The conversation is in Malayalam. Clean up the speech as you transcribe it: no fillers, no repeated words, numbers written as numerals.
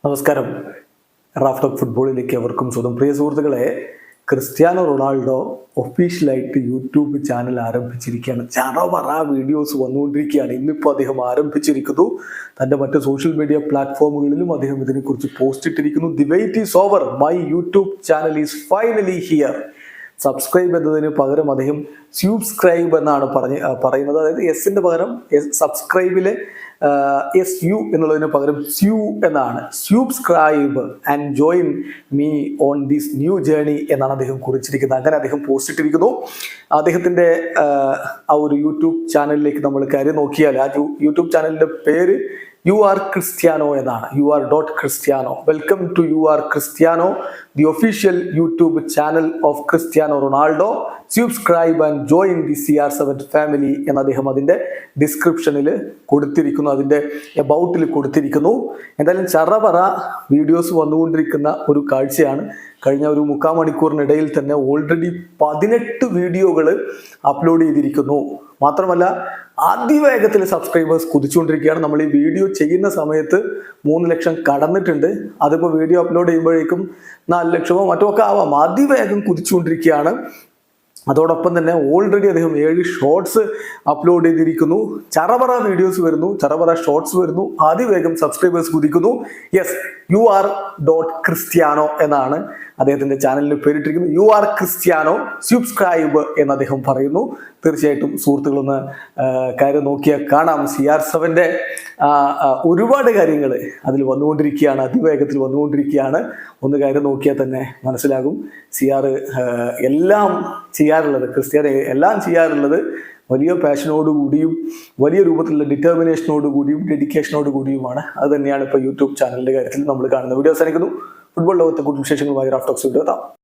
നമസ്കാരം. റാഫ് ടോക്ക് ഫുട്ബോളിലേക്ക് അവർക്കും സ്വന്തം. പ്രിയ സുഹൃത്തുക്കളെ, ക്രിസ്ത്യാനോ റൊണാൾഡോ ഒഫീഷ്യലായിട്ട് യൂട്യൂബ് ചാനൽ ആരംഭിച്ചിരിക്കുകയാണ്. ചറവറ വീഡിയോസ് വന്നുകൊണ്ടിരിക്കുകയാണ്. ഇന്നിപ്പോൾ അദ്ദേഹം ആരംഭിച്ചിരിക്കുന്നു. തൻ്റെ മറ്റ് സോഷ്യൽ മീഡിയ പ്ലാറ്റ്ഫോമുകളിലും അദ്ദേഹം ഇതിനെക്കുറിച്ച് പോസ്റ്റ് ഇട്ടിരിക്കുന്നു. The wait is over, my YouTube channel is finally here. Subscribe എന്നതിന് പകരം അദ്ദേഹം സ്യൂബ്സ്ക്രൈബ് എന്നാണ് പറയുന്നത്. അതായത് എസിൻ്റെ പകരം സബ്സ്ക്രൈബിലെ SU എന്നുള്ളതിന് പകരം സ്യൂ എന്നാണ്. Subscribe and join me on this new journey എന്നാണ് അദ്ദേഹം കുറിച്ചിരിക്കുന്നത്. അങ്ങനെ അദ്ദേഹം പോസ്റ്റ് ഇട്ടിരിക്കുന്നു. അദ്ദേഹത്തിൻ്റെ ആ ഒരു യൂട്യൂബ് ചാനലിലേക്ക് നമ്മൾ കാര്യം നോക്കിയാൽ ആ യൂട്യൂബ് ചാനലിൻ്റെ പേര് യു ആർ ക്രിസ്ത്യാനോ എന്നാണ്. UR.Cristiano. Welcome to UR Cristiano, the official YouTube channel of Cristiano Ronaldo. Subscribe and join the CR7 family എന്ന് അദ്ദേഹം അതിൻ്റെ ഡിസ്ക്രിപ്ഷനിൽ കൊടുത്തിരിക്കുന്നു, അതിൻ്റെ എബൌട്ടിൽ കൊടുത്തിരിക്കുന്നു. എന്തായാലും ചറപറ വീഡിയോസ് വന്നുകൊണ്ടിരിക്കുന്ന ഒരു കാഴ്ചയാണ്. കഴിഞ്ഞ ഒരു 3/4 മണിക്കൂറിനിടയിൽ തന്നെ ഓൾറെഡി 18 വീഡിയോകൾ അപ്ലോഡ് ചെയ്തിരിക്കുന്നു. മാത്രമല്ല അതിവേഗത്തിൽ സബ്സ്ക്രൈബേഴ്സ് കുതിച്ചുകൊണ്ടിരിക്കുകയാണ്. നമ്മൾ ഈ വീഡിയോ ചെയ്യുന്ന സമയത്ത് 3 ലക്ഷം കടന്നിട്ടുണ്ട്. അതിപ്പോൾ വീഡിയോ അപ്ലോഡ് ചെയ്യുമ്പോഴേക്കും 4 ലക്ഷമോ മറ്റോ ഒക്കെ ആവാം. അതിവേഗം കുതിച്ചുകൊണ്ടിരിക്കുകയാണ്. അതോടൊപ്പം തന്നെ ഓൾറെഡി അദ്ദേഹം 7 ഷോർട്സ് അപ്ലോഡ് ചെയ്തിരിക്കുന്നു. ചറപറ വീഡിയോസ് വരുന്നു, ചറപറ ഷോർട്സ് വരുന്നു, അതിവേഗം സബ്സ്ക്രൈബേഴ്സ് കുതിക്കുന്നു. യെസ്, UR.Cristiano എന്നാണ് അദ്ദേഹത്തിൻ്റെ ചാനലിന് പേരിട്ടിരിക്കുന്നത്. UR Cristiano, സബ്സ്ക്രൈബ് എന്ന് അദ്ദേഹം പറയുന്നു. തീർച്ചയായിട്ടും സുഹൃത്തുക്കളൊന്ന് കാര്യം നോക്കിയാൽ കാണാം. CR7ൻ്റെ ഒരുപാട് കാര്യങ്ങൾ അതിൽ വന്നുകൊണ്ടിരിക്കുകയാണ്, അതിവേഗത്തിൽ വന്നുകൊണ്ടിരിക്കുകയാണ്. ഒന്ന് കാര്യം നോക്കിയാൽ തന്നെ മനസ്സിലാകും. CR എല്ലാം ചെയ്യാറുള്ളത്, ക്രിസ്ത്യാനോ എല്ലാം ചെയ്യാറുള്ളത് വലിയ പാഷനോട് കൂടിയും വലിയ രൂപത്തിലുള്ള ഡിറ്റർമിനേഷനോട് കൂടിയും ഡെഡിക്കേഷനോട് കൂടിയുമാണ്. അത് തന്നെയാണ് ഇപ്പോൾ യൂട്യൂബ് ചാനലിൻ്റെ കാര്യത്തിൽ നമ്മൾ കാണുന്ന. വീഡിയോ അവസാനിക്കുന്നു. ഫുട്ബോൾ ലോകത്തെ കൂടുതൽ വിശേഷങ്ങളുമായി റാഫ് ടോക്സ് വീഡിയോ എത്താം.